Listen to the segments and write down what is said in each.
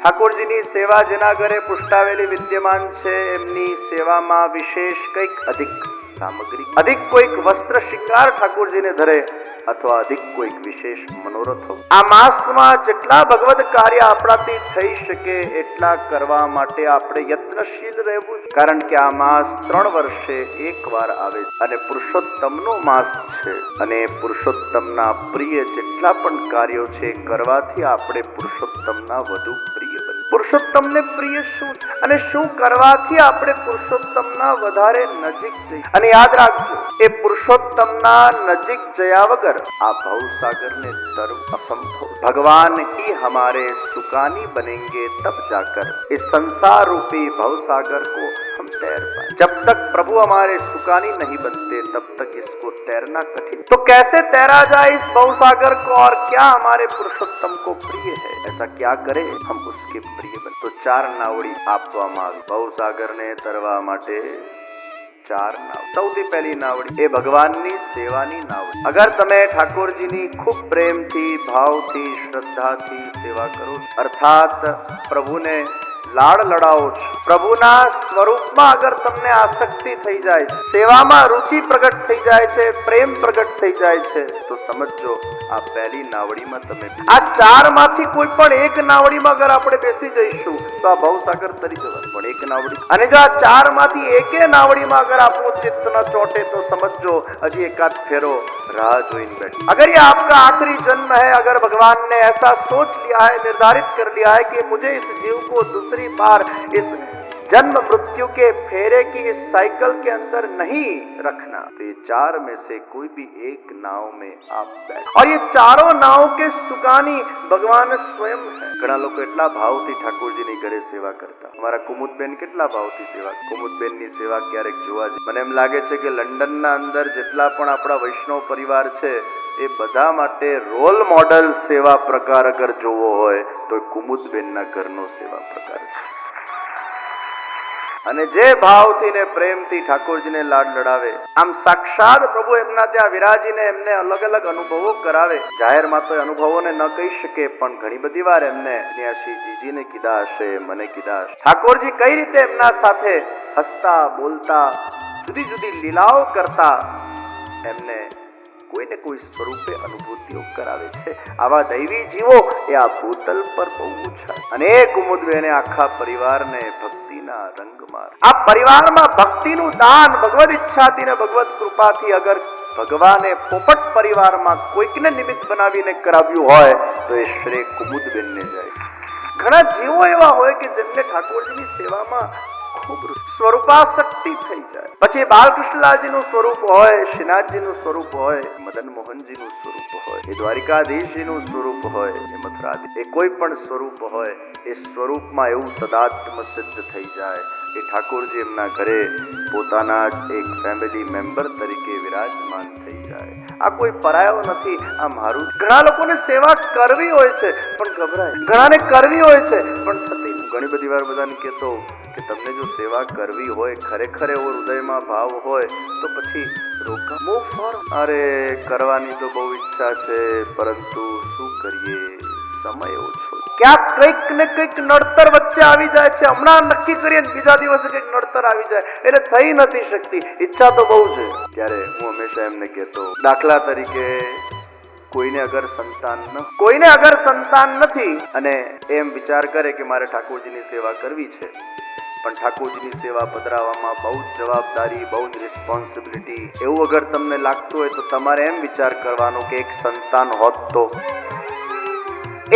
ઠાકોરજીની સેવા જેના ઘરે પુષ્ટાવેલી વિદ્યમાન છે એમની સેવામાં વિશેષ કંઈક અધિક સામગ્રી, અધિક કોઈક વસ્ત્ર શિંગાર ઠાકોરજીને ધરે અથવા અધિક કોઈક વિશેષ મનોરથ. આ માસમાં જેટલા ભગવદ કાર્ય આપણાથી થઈ શકે એટલા કરવા માટે આપણે યત્નશીલ રહેવું, કારણ કે આ માસ 3 વર્ષે એકવાર આવે અને પુરુષોત્તમનો માસ છે અને પુરુષોત્તમના પ્રિય જેટલા પણ કાર્યો છે કરવાથી આપણે પુરુષોત્તમના વધુ પ્રિય બને. પુરુષોત્તમને પ્રિય શું અને શું કરવાથી આપણે પુરુષોત્તમના વધારે નજીક જઈએ. અને યાદ રાખજો, એ પુરુષોત્તમના નજીક જયા વગર આ ભવસાગરને તરવું असंभव. भगवान ही हमारे सुकानी बनेंगे तब जाकर इस संसार रूपी भवसागर को हम तैर पाए. जब तक प्रभु हमारे सुकानी नहीं बनते तब तक इसको तैरना कठिन. तो कैसे तैरा जाए इस भवसागर को और क्या हमारे पुरुषोत्तम को प्रिय है, ऐसा क्या करें हम उसके प्रिय बने. तो 4 नावड़ी આપવામાં આવી ભવસાગરને તરવા માટે. 4 નાવ. સૌથી પહેલી નાવડી એ ભગવાનની સેવાની નાવડી. અગર તમે ઠાકોરજીની ખૂબ પ્રેમથી, ભાવથી, શ્રદ્ધાથી સેવા કરો, અર્થાત પ્રભુને લાડ લડાવો છો, પ્રભુના સ્વરૂપમાં અગર તમને આસક્તિ થઈ જાય છે, સેવામાં રુચિ પ્રગટ થઈ જાય છે, પ્રેમ પ્રગટ થઈ જાય છે, તો સમજો આ પહેલી નાવડીમાં તમે. આ 4 માંથી કોઈ પણ એક નાવડીમાં અગર આપણે બેસી જઈશું તો આ ભવસાગર તરી જવાનું. પણ એક નાવડી, અને જો આ 4 માંથી એકે નાવડીમાં अगर आपको चित्त न चोटे तो समझो अजी एकाध फेरो राह जोइन बैठ. अगर ये आपका आखिरी जन्म है, अगर भगवान ने ऐसा सोच लिया है, निर्धारित कर लिया है कि मुझे इस जीव को दूसरी बार इस जन्म मृत्यु के फेरे की इस साइकिल के अंदर नहीं रखना, तो ये 4 में से कोई भी एक नाव में आप बैठ. और ये 4 नाव के सुकानी भगवान स्वयं है. ઘણા લોકો એટલા ભાવથી ઠાકોરજીની ઘરે સેવા કરતા. અમારા કુમુદબેન કેટલા ભાવથી સેવા. કુમુદબેનની સેવા ક્યારેક જોવા જાય, મને એમ લાગે છે કે લંડનના અંદર જેટલા પણ આપણા વૈષ્ણવ પરિવાર છે એ બધા માટે રોલ મોડલ સેવા પ્રકાર અગર જોવો હોય તો કુમુદબેનના ઘરનો સેવા પ્રકાર છે. અને જે ભાવથી ને પ્રેમથી ઠાકોરજીને લાડ લડાવે, આમ સાક્ષાત પ્રભુ એમના ત્યાં વિરાજીને એમને અલગ અલગ અનુભવો કરાવે. જાહેરમાં તો અનુભવોને ન કહી શકે, પણ ઘણી બધી વાર એમને જીજીને કીધા હશે, મને કીધા હશે. ઠાકોરજી કઈ રીતે એમના સાથે હસતા, બોલતા, જુદી જુદી લીલાઓ કરતા એમને કોઈને કોઈ સ્વરૂપે અનુભૂતિઓ કરાવે છે. આવા દૈવી જીવો એ આ ભૂતલ પર બહુ ઓછા. અને એ કુમુદબેને આખા પરિવારને ભક્તિના રંગમાં, આ પરિવારમાં ભક્તિનું દાન ભગવદ ઈચ્છાથી ને ભગવદ કૃપાથી અગર ભગવાને પોપટ પરિવારમાં કોઈકને નિમિત્ત બનાવીને કરાવ્યું હોય તો એ શ્રેય કુમુદબેનને જાય. ઘણા જીવો એવા હોય કે જેમને ઠાકોરજીની સેવામાં ખૂબ સ્વરૂપાસક્તિ થઈ જાય. પછી બાલકૃષ્ણલાલજીનું સ્વરૂપ હોય, શ્રીનાથજીનું સ્વરૂપ હોય, મદન મોહનજીનું સ્વરૂપ હોય, એ દ્વારિકાધીશજીનું સ્વરૂપ હોય, એ મથુરાધીશ, એ કોઈ પણ સ્વરૂપ હોય, એ સ્વરૂપમાં એવું સદાત્મ સિદ્ધ થઈ જાય કે ઠાકોરજી એમના ઘરે પોતાના એક ફેમિલી મેમ્બર તરીકે વિરાજમાન થઈ જાય. આ કોઈ પરાયો નથી, આ મારું. ઘણા લોકોને સેવા કરવી હોય છે પણ ગભરાય, ઘણાને કરવી હોય છે પણ થતી. ઘણી બધી વાર બધાને કહેતો કે તમને જો સેવા કરવી હોય, ખરેખર એવો હૃદયમાં ભાવ હોય તો પછી રોકા, મૂવ ફોર. અરે કરવાની તો બહુ ઈચ્છા છે પરંતુ શું કરીએ, સમય ઓછો. ક્યાંક કંઈક ને કંઈક નડતર વચ્ચે આવી જાય છે. હમણાં નક્કી કરીએ બીજા દિવસે કંઈક નડતર આવી જાય એટલે થઈ નથી શકતી. ઈચ્છા તો બહુ છે. ત્યારે હું હંમેશા એમને કહેતો, દાખલા તરીકે કોઈને અગર સંતાન નથી અને એમ વિચાર કરે કે મારે ઠાકોરજીની સેવા કરવી છે, પણ ઠાકોરજીની સેવા પધરાવવામાં બહુ જ જવાબદારી, બહુ જ રિસ્પોન્સિબિલિટી, એવું અગર તમને લાગતું હોય તો તમારે એમ વિચાર કરવાનો કે એક સંતાન હોત તો,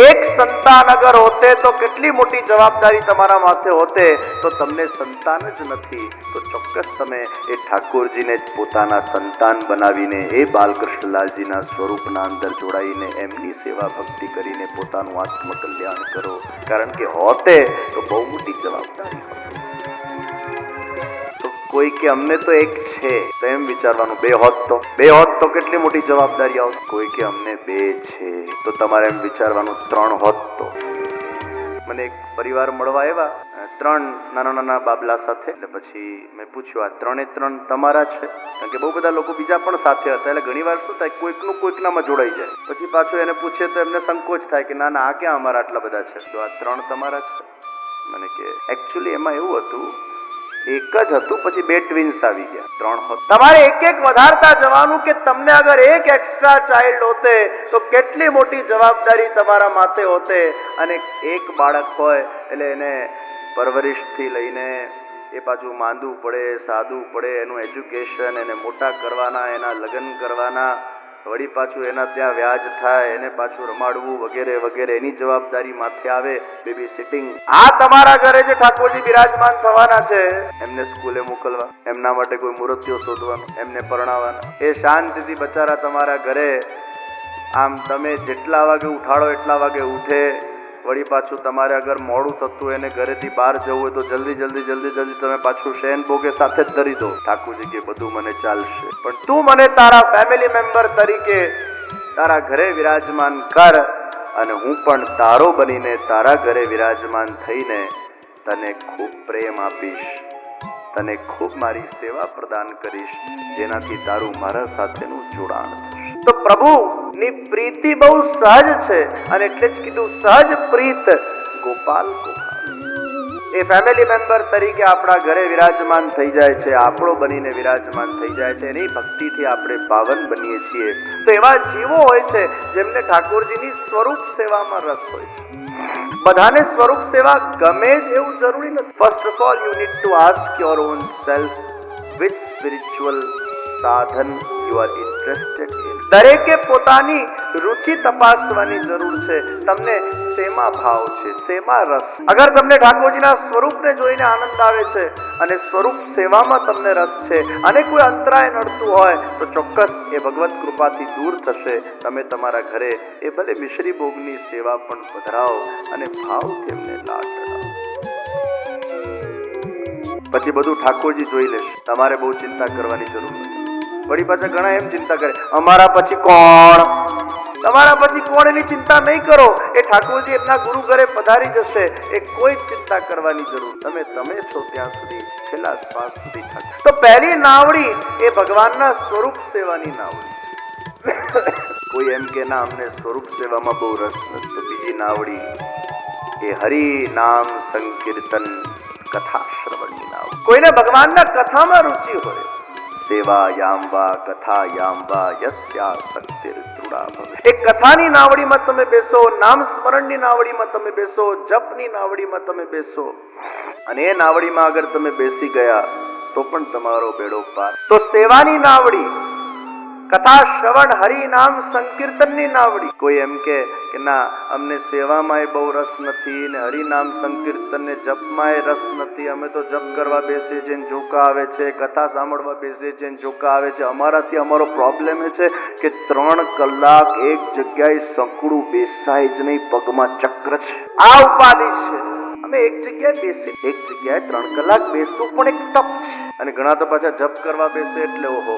એક સંતાન અગર હોતે તો કેટલી મોટી જવાબદારી તમારા માથે હોતે. તો તમને સંતાન જ નથી તો ચોક્કસ તમે એ ઠાકોરજીને જ પોતાના સંતાન બનાવીને એ બાલકૃષ્ણલાલજીના સ્વરૂપના અંદર જોડાઈને એમની સેવા ભક્તિ કરીને પોતાનું આત્મકલ્યાણ કરો. કારણ કે હોતે તો બહુ મોટી જવાબદારી હોતે. તો કોઈ કે અમને તો એક છે તો એમ વિચારવાનું, બે હોત તો કેટલી મોટી જવાબદારી આવત. કોઈ કે અમને 2 છે તો તમારે એમ વિચારવાનું 3 હોત તો. મને એક પરિવાર મળવા આવ્યા, 3 નાના નાના બાબલા સાથે. એટલે પછી મેં પૂછ્યું આ 3 તમારા છે? કારણ કે બહુ બધા લોકો બીજા પણ સાથે હતા. એટલે ઘણીવાર શું થાય, કોઈકનું કોઈકનામાં જોડાઈ જાય. પછી પાછું એને પૂછે તો એમને સંકોચ થાય કે ના આ ક્યાં અમારા આટલા બધા છે, તો આ 3 તમારા છે? મને કે એકચ્યુઅલી એમાં એવું હતું, એક જ હતું, પછી 2 ટ્વિન્સ આવી ગયા, 3 હતા. તમારે એક એક વધારતા જવાનું કે તમને અગર એક એક્સ્ટ્રા ચાઇલ્ડ હોતે તો કેટલી મોટી જવાબદારી તમારા માથે હોતે. અને એક બાળક હોય એટલે એને પરવરિશથી લઈને એ પાછું માંદવું પડે, સાદવું પડે, એનું એજ્યુકેશન, એને મોટા કરવાના, એના લગ્ન કરવાના, વળી પાછું એના ત્યાં વ્યાજ થાય, એને પાછું રમાડવું વગેરે વગેરે, એની જવાબદારી માથે આવે, બેબી સિટિંગ. આ તમારા ઘરે જે ઠાકોરજી બિરાજમાન થવાના છે એમને સ્કૂલે મોકલવા, એમના માટે કોઈ મૂર્તિઓ શોધવાનું, એમને પરણાવવાના. એ શાંતિથી બચારા તમારા ઘરે આમ તમે જેટલા વાગે ઉઠાડો એટલા વાગે ઉઠે. વળી પાછું તમારે અગર મોડું થતું એને ઘરેથી બહાર જવું હોય તો જલ્દી તમે પાછું શયન ભોગે સાથે જ ધરી દો. ઠાકોરજી કે બધું મને ચાલશે, પણ તું મને તારા ફેમિલી મેમ્બર તરીકે તારા ઘરે વિરાજમાન કર, અને હું પણ તારો બનીને તારા ઘરે વિરાજમાન થઈને તને ખૂબ પ્રેમ આપીશ, તને ખૂબ મારી સેવા પ્રદાન કરીશ, જેનાથી તારું મારા સાથેનું જોડાણ થશે. તો પ્રભુની પ્રીતિ બહુ સહજ છે, અને એટલે જ કીધું સહજ પ્રીત ગોપાલ ગોપાલ. એ ફેમિલી મેમ્બર તરીકે આપણા ઘરે વિરાજમાન થઈ જાય છે, આપણો બનીને વિરાજમાન થઈ જાય છે. એની ભક્તિથી આપણે પાવન બનીએ છીએ. તો એવા જીવો હોય છે જેમને ઠાકોરજીની સ્વરૂપ સેવામાં રસ હોય છે. બધાને સ્વરૂપ સેવા ગમે જ એવું જરૂરી નથી. First of all you need to ask your own self which spiritual સાધન યુ આર ઇન્ટરેસ્ટેડ ઇન. દરેકે પોતાની રુચિ તપાસવાની જરૂર છે. તમને શેમાં ભાવ છે, શેમાં રસ. અગર તમને ઠાકોરજીના સ્વરૂપને જોઈને આનંદ આવે છે અને સ્વરૂપ સેવામાં તમને રસ છે, અને કોઈ અંતરાય નડતું હોય તો ચોક્કસ એ ભગવત કૃપાથી દૂર થશે. તમે તમારા ઘરે એ ભલે મિશ્રી ભોગની સેવા પણ પધરાવો અને ભાવથી એમને લાડ લડાવો. પછી બધું ઠાકોરજી જોઈ લેશે, તમારે બહુ ચિંતા કરવાની જરૂર નથી. વળી પાછા ઘણા એમ ચિંતા કરે અમારા પછી કોણ, તમારા પછી કોણ એની ચિંતા નહીં કરો. એ ઠાકોરજી એમના ગુરુ ઘરે પધારી જશે, એ કોઈ ચિંતા કરવાની જરૂર. તમે છો ત્યાં સુધી, છેલ્લા શ્વાસ સુધી ઠાકોર. તો પહેલી નાવડી એ ભગવાનના સ્વરૂપ સેવાની નાવડી. કોઈ એમ કે ના અમને સ્વરૂપ સેવામાં બહુ રસ નથી, તો બીજી નાવડી એ હરિ નામ સંકીર્તન કથા શ્રવણની નાવડી. કોઈને ભગવાનના કથામાં રુચિ હોય, સેવાયામ વા કથાયામ વા યસ્યા શક્તિર દૃઢા ભવે. એક કથાની નાવડીમાં તમે બેસો, નામ સ્મરણની નાવડીમાં તમે બેસો, જપની નાવડીમાં તમે બેસો, અને એ નાવડીમાં અગર તમે બેસી ગયા તો પણ તમારો બેડો પાર. તો સેવાની નાવડી, કથા શ્રવણ, હરિ નામ સંકીર્તનની નાવડી. કોઈ એમ કે ના અમને સેવામાં બહુ રસ નથી ને હરિ નામ સંકીર્તન ને જપમાં રસ નથી, અમે તો જપ કરવા બેસીએ છીએ જોકા આવે છે, કથા સાંભળવા બેસીએ છીએ જોકા આવે છે. અમારાથી અમારો પ્રોબ્લેમ એ છે કે 3 કલાક એક જગ્યાએ સંકળું બેસાય જ નહીં, પગમાં ચક્ર છે, આ ઉપાધિ છે. અમે એક જગ્યાએ બેસી, એક જગ્યાએ 3 કલાક બેસવું પણ એક તપ છે. અને ઘણા તો પાછા જપ કરવા બેસે એટલે ઓહો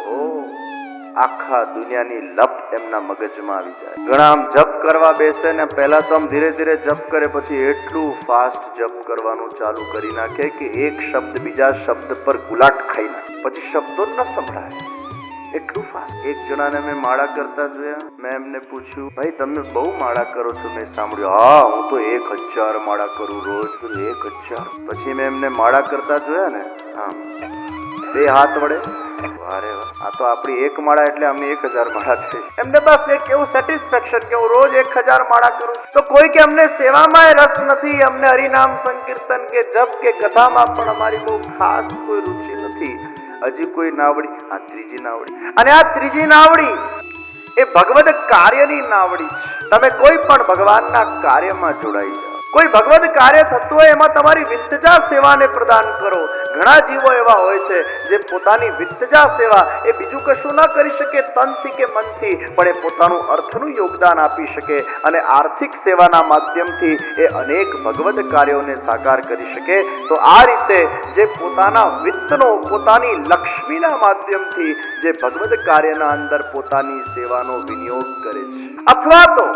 આખા દુનિયાની લપ એમના મગજમાં આવી જાય. ઘણા આમ જપ કરવા બેસે ને પહેલા તો આમ ધીરે ધીરે જપ કરે, પછી એટલું ફાસ્ટ જપ કરવાનું ચાલુ કરી નાખે કે એક શબ્દ બીજા શબ્દ પર ગુલાટ ખાઈ નાખે, પછી શબ્દો ન સંભળાય, એટલું ફાસ્ટ. એક જણાને મેં માળા કરતા જોયા. મેં એમને પૂછ્યું ભાઈ તમે બહુ માળા કરો છો? મેં સાંભળ્યું હા હું તો 1000 માળા કરું રોજ. 1000. પછી મેં એમને માળા કરતા જોયા ને, હા 2 હાથ વડે, વારે આ તો આપણી એક માળા એટલે અમને 1000 માળા થઈ. એમને બસ એક એવું સેટિસ્ફેક્શન કે હું રોજ 1000 માળા કરું. તો કોઈ કે અમને સેવામાં રસ નથી, અમને હરિનામ સંકીર્તન કે જપ કે કથામાં પણ અમારી બહુ ખાસ કોઈ રુચિ નથી. હજી કોઈ નાવડી, આ ત્રીજી નાવડી. અને આ ત્રીજી નાવડી એ ભગવદ કાર્યની નાવડી છે. તમે કોઈ પણ ભગવાનના કાર્યમાં જોડાઈ જાઓ. કોઈ ભગવદ કાર્ય થતું હોય એમાં તમારી વિત્તજા સેવાને પ્રદાન કરો. ઘણા જીવો એવા હોય છે જે પોતાની વિત્તજા સેવા એ બીજું કશું ના કરી શકે તનથી કે મનથી, પણ એ પોતાનું અર્થનું યોગદાન આપી શકે અને આર્થિક સેવાના માધ્યમથી એ અનેક ભગવદ કાર્યોને સાકાર કરી શકે. તો આ રીતે જે પોતાના વિત્તનો, પોતાની લક્ષ્મીના માધ્યમથી જે ભગવદ કાર્યના અંદર પોતાની સેવાનો વિનિયોગ કરે છે, અથવા તો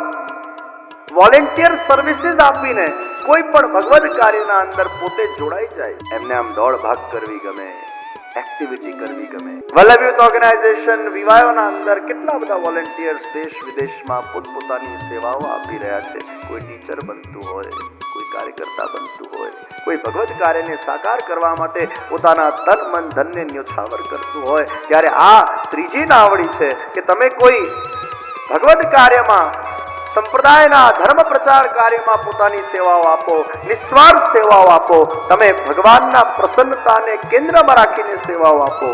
વોલેન્ટિયર સર્વિસીસ આપીને કોઈ પણ ભગવદ કાર્યના અંદર પોતે જોડાઈ જાય, એમને આમ દોડ ભાગ કરવી ગમે, એક્ટિવિટી કરવી ગમે. વલ્લભ યુથ ઓર્ગેનાઇઝેશન વિવાયોના અંદર કેટલા બધા વોલેન્ટિયર્સ દેશ વિદેશમાં પોતપોતાની સેવાઓ આપી રહ્યા છે. કોઈ ટીચર બનતું હોય, કોઈ કાર્યકર્તા બનતું હોય, કોઈ ભગવદ કાર્યને સાકાર કરવા માટે પોતાના તન મન ધનને ન્યોછાવર કરતું હોય. ત્યારે આ ત્રીજી નાવડી છે કે તમે કોઈ ભગવદ કાર્યમાં, સંપ્રદાયના ધર્મ પ્રચાર કાર્યમાં પોતાની સેવાઓ આપો, નિસ્વાર્થ સેવાઓ આપો. તમે ભગવાનના પ્રસન્નતાને કેન્દ્રમાં રાખીને સેવાઓ આપો.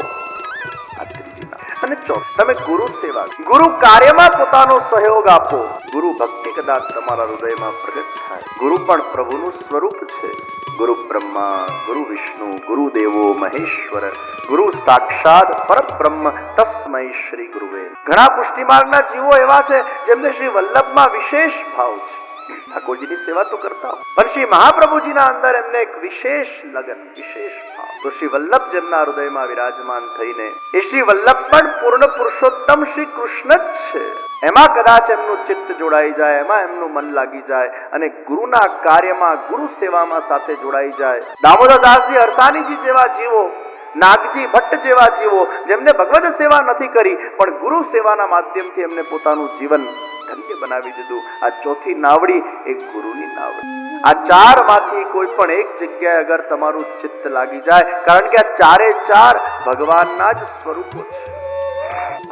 આ ત્રીજી નાવડી. અને ચોથું, તમે ગુરુ સેવા, ગુરુ કાર્યમાં પોતાનો સહયોગ આપો. ગુરુ ભક્તિ કદાચ તમારા હૃદયમાં પ્રગટ થાય. ગુરુ પણ પ્રભુનું સ્વરૂપ છે. ગુરુ બ્રહ્મા, ગુરુ વિષ્ણુ, ગુરુ દેવો મહેશ્વર, ગુરુ સાક્ષાત પરબ્રહ્મ તસ્મૈ શ્રી ગુરુવે. ઘણા પુષ્ટિ માર્ગના જીવો એવા છે જેમને શ્રી વલ્લભમાં વિશેષ ભાવ છે. ઠાકોરજીની સેવા તો કરતા, પણ શ્રી મહાપ્રભુજીના અંદર એમને એક વિશેષ લગન, વિશેષ ભાવ. તો શ્રી વલ્લભ જેમના હૃદયમાં વિરાજમાન થઈને, એ શ્રી વલ્લભ પણ પૂર્ણ પુરુષોત્તમ શ્રી કૃષ્ણ જ છે. એમાં કદાચ એમનું ચિત્ત જોડાઈ જાય, એમાં એમનું મન લાગી જાય અને ગુરુના કાર્યમાં, ગુરુ સેવામાં સાથે જોડાઈ જાય. દામોદરદાસજી હરસાણીજી જેવા જીવો, નાગજી ભટ્ટ જેવા જીવો, જેમને ભગવદ સેવા નથી કરી પણ ગુરુ સેવાના માધ્યમથી એમને પોતાનું જીવન ધન્ય બનાવી દીધું. આ ચોથી નાવડી એ ગુરુની નાવડી. આ ચાર માંથી કોઈ પણ એક જગ્યાએ અગર તમારું ચિત્ત લાગી જાય, કારણ કે આ ચારે ચાર ભગવાનના જ સ્વરૂપો છે.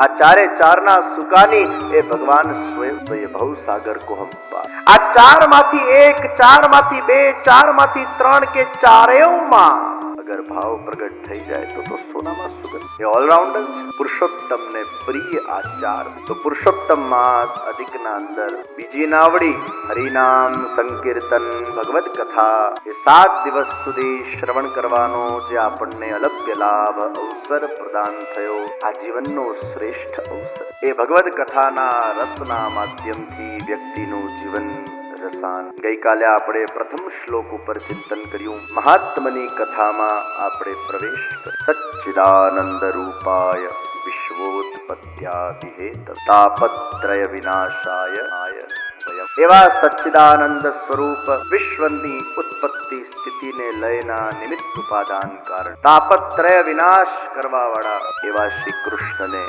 આ ચારે ચારના સુકાની એ ભગવાન સ્વયં ભવ સાગર કો હમ પાર. આ ચાર માંથી એક, ચાર માંથી બે, ચાર માંથી ત્રણ કે ચારેયમાં અગર ભાવ પ્રગટ થઈ જાય તો સોનામાં સુગંધ. એ ઓલરાઉન્ડર પુરુષોત્તમ ને પ્રિય આ ચાર. તો પુરુષોત્તમ માસ અધિકના અંદર બીજી નાવડી હરિનામ સંકીર્તન ભગવદ કથા, એ 7 દિવસ સુધી શ્રવણ કરવાનો જે આપણને અલભ્ય લાભ અવસર પ્રદાન થયો, આ જીવનનો શ્રેષ્ઠ અવસર. એ ભગવદ કથાના રસના માધ્યમથી વ્યક્તિનું જીવન રસાન. ગઈકાલે આપણે પ્રથમ શ્લોક ઉપર ચિંતન કર્યું. મહાત્મની કથામાં આપણે પ્રવેશ કર્યો. સચ્ચિદાનંદ રૂપાય વિશ્વોત્પત્યાદિ હેત તાપત્રય વિનાશાય એવા સચ્ચિદાનંદ સ્વરૂપ, વિશ્વની ઉત્પત્તિ સ્થિતિને લયના નિમિત્ત ઉપાદાન કારણ, તાપત્રય વિનાશ કરવા વાળા એવા શ્રી કૃષ્ણને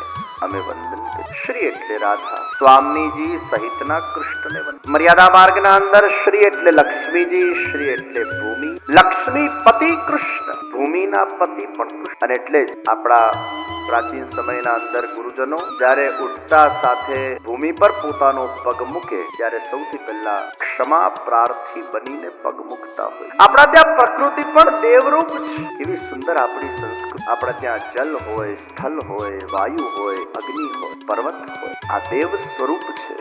અમે વંદન કરીએ. શ્રી એટલે રાધા સ્વામીજી સહિતના કૃષ્ણને વંદન. મર્યાદા માર્ગના અંદર શ્રી એટલે લક્ષ્મીજી, શ્રી એટલે ભૂમિ, લક્ષ્મી પતિ કૃષ્ણ, ભૂમિના પતિ પણ કૃષ્ણ. અને એટલે જ આપણા પ્રાચીન સમયના અંદર ગુરુજનો જ્યારે ઉઠતા સાથે ભૂમિ પર પોતાનો પગ મૂકે ત્યારે સૌથી પહેલા ક્ષમા પ્રાર્થી બનીને પગ મૂકતા હોય. આપણા ત્યાં પ્રકૃતિ પણ દેવરૂપ છે. એવી સુંદર આપણી સંસ્કૃતિ. આપણા ત્યાં જલ હોય, સ્થળ હોય, વાયુ હોય, અગ્નિ હોય, પર્વત હોય, આ દેવ સ્વરૂપ છે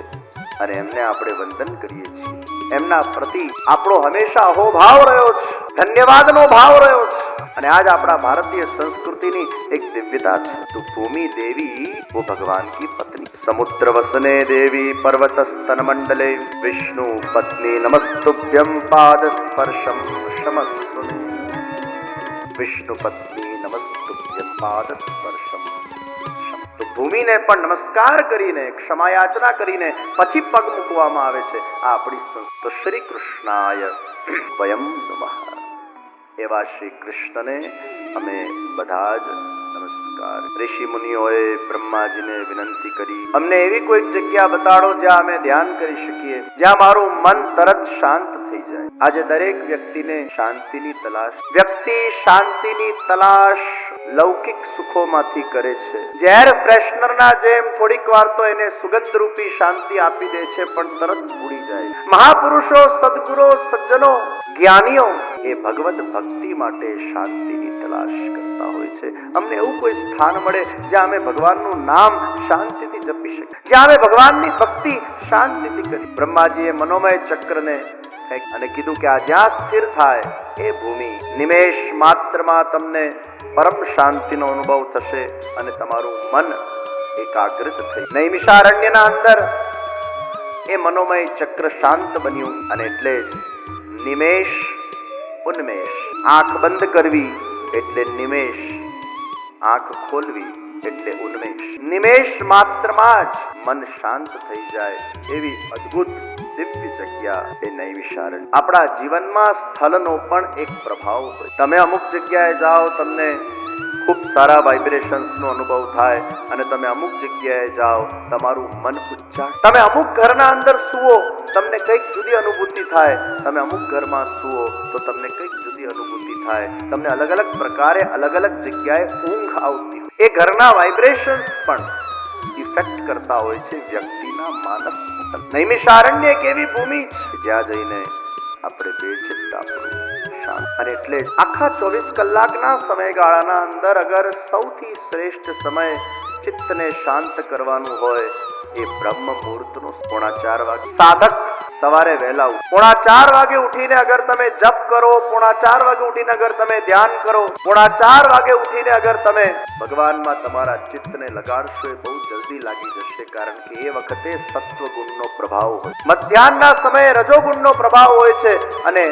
અને એમને આપણે વંદન કરીએ છીએ. એમના પ્રતિ આપણો હંમેશા અહોભાવ રહ્યો છે, ધન્યવાદનો ભાવ રહ્યો છે. અને આજ આપણા ભારતીય સંસ્કૃતિની એક દિવ્યતા છે. તો ભૂમિ દેવી वो भगवान की पत्नी, समुद्र वसने देवी पर्वत स्तन मंडले विष्णु पत्नी नमस्तुभ्यं पाद स्पर्शम क्षमस्व. विष्णु पत्नी नमस्तुभ्यं पाद स्पर्शम. તો ભૂમિને પણ નમસ્કાર કરીને, ક્ષમાયાચના કરીને પછી પગ મૂકવામાં આવે છે. આ આપણી સંસ્કૃતિ. તો શ્રી કૃષ્ણાય વયમ નમઃ. એવા શ્રી કૃષ્ણને અમે બધા જ નમસ્કાર. ઋષિ મુનિઓએ બ્રહ્માજીને વિનંતી કરી, અમને એવી કોઈ જગ્યા બતાડો જ્યાં અમે ધ્યાન કરી શકીએ, જ્યાં મારું મન તરત શાંત થઈ જાય. આજે દરેક વ્યક્તિને શાંતિની તલાશ, વ્યક્તિ શાંતિની તલાશ લૌકિક સુખોમાંથી કરે છે. ઝેર ફ્રેશનરના જેમ થોડીક વાર તો એને સુગંધ રૂપી શાંતિ આપી દે છે પણ તરત ભૂલી જાય. મહાપુરુષો, સદગુરો, સજ્જનો, જ્ઞાનીઓ એ ભગવત ભક્તિ માટે શાંતિની તલાશ કરતા હોય છે. અમને એવું કોઈ સ્થાન મળે જ્યાં અમે ભગવાનનું નામ શાંતિથી જપી શકીએ, જ્યાં અમે ભગવાનની ભક્તિ શાંતિથી કરી. બ્રહ્માજીએ મનોમય ચક્રને અને કીધું કે આ જ્યાં સ્થિર થાય એ ભૂમિ, નિમેષ માત્રમાં તમને પરમ શાંતિનો અનુભવ થશે અને તમારું મન એકાગ્રિત થઈ. નૈમિષારણ્યના અંદર એ મનોમય ચક્ર શાંત બન્યું અને એટલે નિમેષ ઉન્મેષ. આંખ બંધ કરવી એટલે નિમેષ, આંખ ખોલવી એટલે ઉન્મેષ. નિમેષ માત્રમાં જ મન શાંત થઈ જાય એવી અદ્ભુત દિવ્ય જગ્યા એ નૈમિષારણ્ય. આપણા જીવનમાં સ્થળનો પણ એક પ્રભાવ હોય. તમે અમુક જગ્યાએ જાઓ, તમને ખૂબ સારા વાઇબ્રેશન્સનો અનુભવ થાય, અને તમે અમુક જગ્યાએ જાઓ, તમારું મન ઉચ્ચાર. તમે અમુક ઘરના અંદર સુવો, તમને કંઈક જુદી અનુભૂતિ થાય. તમે અમુક ઘરમાં સુવો તો તમને કંઈક જુદી અનુભૂતિ થાય. તમને અલગ અલગ પ્રકારે અલગ અલગ જગ્યાએ ઊંઘ આવતી હોય. એ ઘરના વાઇબ્રેશન્સ પણ ઇફેક્ટ કરતા હોય છે વ્યક્તિના માનસ પટલ. નૈમિષારણ્ય એક એવી ભૂમિ છે જ્યાં જઈને આપણે બેચિત્ત આપણું શાંત. અને એટલે આખા 24 કલાકના સમયગાળાના અંદર અગર સૌથી શ્રેષ્ઠ સમય ચિત્તને શાંત કરવાનું હોય એ બ્રહ્મ મુહૂર્તનો 4:30 વાગે. સાધક સવારે વહેલા 4:30 વાગે ઉઠીને અગર તમે જપ કરો, 4:30 વાગે ઉઠીને અગર તમે ધ્યાન કરો, 4:30 વાગે ઉઠીને અગર તમે ભગવાનમાં તમારા ચિત્તને લગાડશો, એ બહુ જલ્દી લાગી જશે. કારણ કે એ વખતે સત્વગુણનો પ્રભાવ હોય, મધ્યાહનના સમયે રજોગુણનો પ્રભાવ હોય છે, અને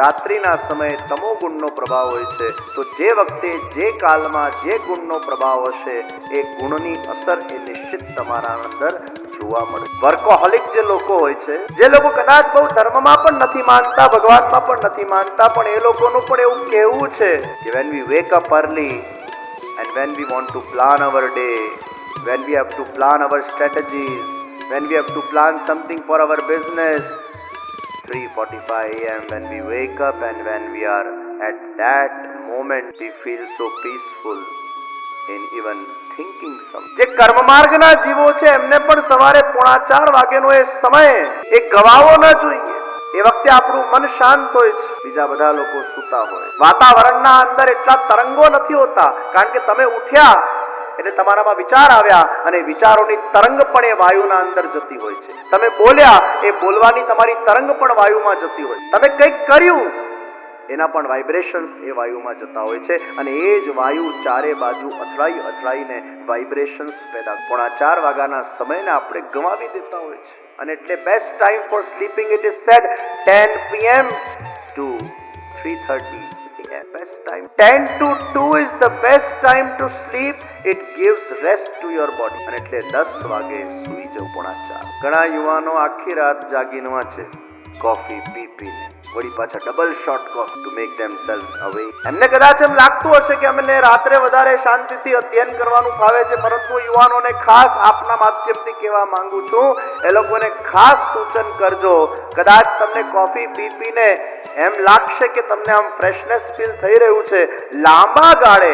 રાત્રિના સમયે તમોગુણનો પ્રભાવ હોય છે. તો જે વખતે જે કાલમાં જે ગુણનો પ્રભાવ હશે એ ગુણની અસર એ નિશ્ચિત તમારા અંદર જોવા મળે. વર્કોહોલિક જે લોકો હોય છે, જે લોકો કદાચ બહુ ધર્મમાં પણ નથી માનતા, ભગવાનમાં પણ નથી માનતા, પણ એ લોકોનું પણ એવું કહેવું છે કે when we wake up early and when we want to plan our day, when we have to plan our strategies, when we have to plan something for our business, 3:45 a.m. when we wake up, and when we are at that moment we feel so peaceful in even thinking something. જે કર્મ માર્ગના જીવો છે એમને પણ સવારે 4:30 વાગેનો એ સમય એ ગવાવો ન જોઈએ. એ વખતે આપણું મન શાંત હોય છે, બીજા બધા લોકો સૂતા હોય. વાતાવરણના અંદર એટલા તરંગો નથી હોતા, કારણ કે તમે ઉઠ્યા એટલે તમારામાં વિચાર આવ્યા, અને વિચારોની તરંગ પણ એ વાયુના અંદર જતી હોય છે. તમે બોલ્યા, એ બોલવાની તમારી તરંગ પણ વાયુમાં જતી હોય. તમે કંઈક કર્યું, એના પણ વાઇબ્રેશન્સ એ વાયુમાં જતા હોય છે, અને એ જ વાયુ ચારે બાજુ અથડાઈને વાઇબ્રેશન્સ પેદા. 4:30 વાગ્યાના સમયને આપણે ગમાવી દેતા હોય છે. અને એટલે best time for sleeping, it is said 10 PM to 3:30 AM. Best time 10 to 2 is the best time to sleep. It gives rest to your body. અને એટલે 10 વાગે સૂઈ જવું 4:30. ઘણા યુવાનો આખી રાત જાગીને વાંચે, કોફી પીને, વળી પાછા double shot coffee to make themselves away. એમને કદાચ એમ લાગતું હશે કે અમને રાત્રે વધારે શાંતિથી અધ્યયન કરવાનું ફાવે છે, પરંતુ યુવાનોને ખાસ આપના માધ્યમથી કહેવા માંગુ છું, એ લોકોને ખાસ સૂચન કરજો. કદાચ તમને કોફી પીને એમ લાગશે કે તમને આમ ફ્રેશનેસ ફીલ થઈ રહ્યું છે, લાંબા ગાળે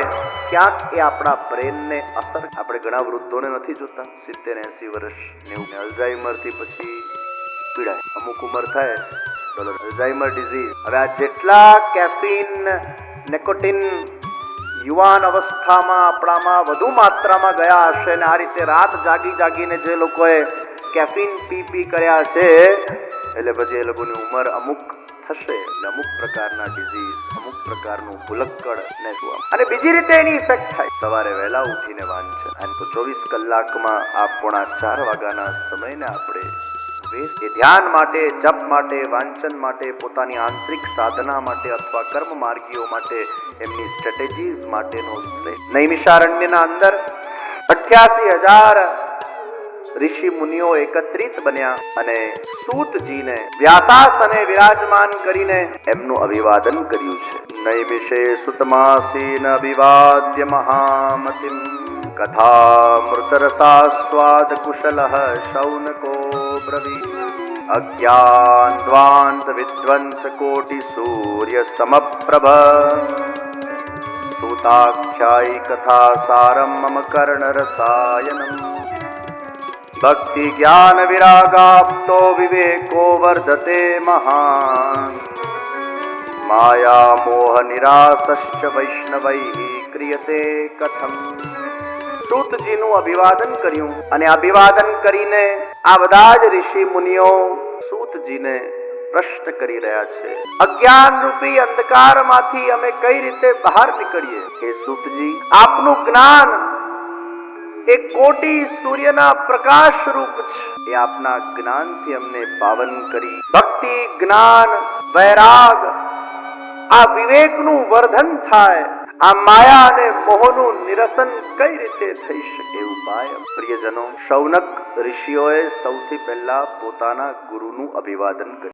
ક્યાંક એ આપણા બ્રેનને અસર. આપણે ઘણા વૃદ્ધોને નથી જોતા 70-80 વર્ષ, 90, અલ્ઝાઇમરથી પછી પીડાય. અમુક ઉંમર થાય તો અલ્ઝાઇમર ડિઝીઝ. હવે આ જેટલા કેફીન, નિકોટિન યુવાન અવસ્થામાં આપણામાં વધુ માત્રામાં ગયા હશે, ને આ રીતે રાત જાગીને જે લોકોએ કેફીન પી કર્યા છે, એટલે પછી એ લોકોની ઉંમર અમુક થશે, એટલે અમુક પ્રકારના ડિઝીઝ, અમુક પ્રકારનું ભૂલક્કડ ને જોવા. અને બીજી રીતે એની ઇફેક્ટ થાય સવારે વહેલા ઉઠીને વાંચન. અને તો 24 કલાકમાં આ 4:30 વાગ્યાના સમયને આપણે એ ધ્યાન માટે, જપ માટે, વાંચન માટે, પોતાની આંતરિક સાધના માટે અથવા કર્મ માર્ગીઓ માટે, એમની સ્ટ્રેટેજીઝ માટેનો નૈમિષારણ્યના અંદર 88,000 ઋષિ મુનિઓ એકત્રિત બન્યા અને સૂતજીને વ્યાસાસને વિરાજમાન કરીને એમનું અભિવાદન કર્યું છે. નૈમિષે સુતમાસીન અભિવાદ્ય મહામતિમ કથામૃતરસાસ્વાદ કુશલઃ શૌનકો બ્રવીત અજ્ઞાન દ્વાંત વિદ્વંસ કોટિ સૂર્ય સમપ્રભ સૂતાખ્યાયી કથા સારમ મમ કર્ણ રસાયનમ ભક્તિ જ્ઞાન વિરાગાપ્તો વિવેકો વર્ધતે મહાન માયા મોહ નિરાસશ્ચ વૈષ્ણવૈઃ ક્રિયતે કથમ. સૂતજીનું અભિવાદન કર્યું, અને અભિવાદન કરીને આ બધા જ ઋષિ મુનિઓ સૂતજીને પ્રશ્ન કરી રહ્યા છે, અજ્ઞાન રૂપી અંધકારમાંથી અમે કઈ રીતે બહાર નીકળીએ? હે સૂતજી, આપનું જ્ઞાન એ કોટી સૂર્યના પ્રકાશ રૂપ છે, એ આપના જ્ઞાનથી અમને પાવન કરી. ભક્તિ, જ્ઞાન, વૈરાગ, આ વિવેકનું વર્ધન થાય, આ માયા અને મોહનું નિરસન કઈ રીતે થઈ શકે ઉપાય? પ્રિયજનો, શૌનક ઋષિઓએ સૌથી પહેલા પોતાના ગુરુનું અભિવાદન કર્યું.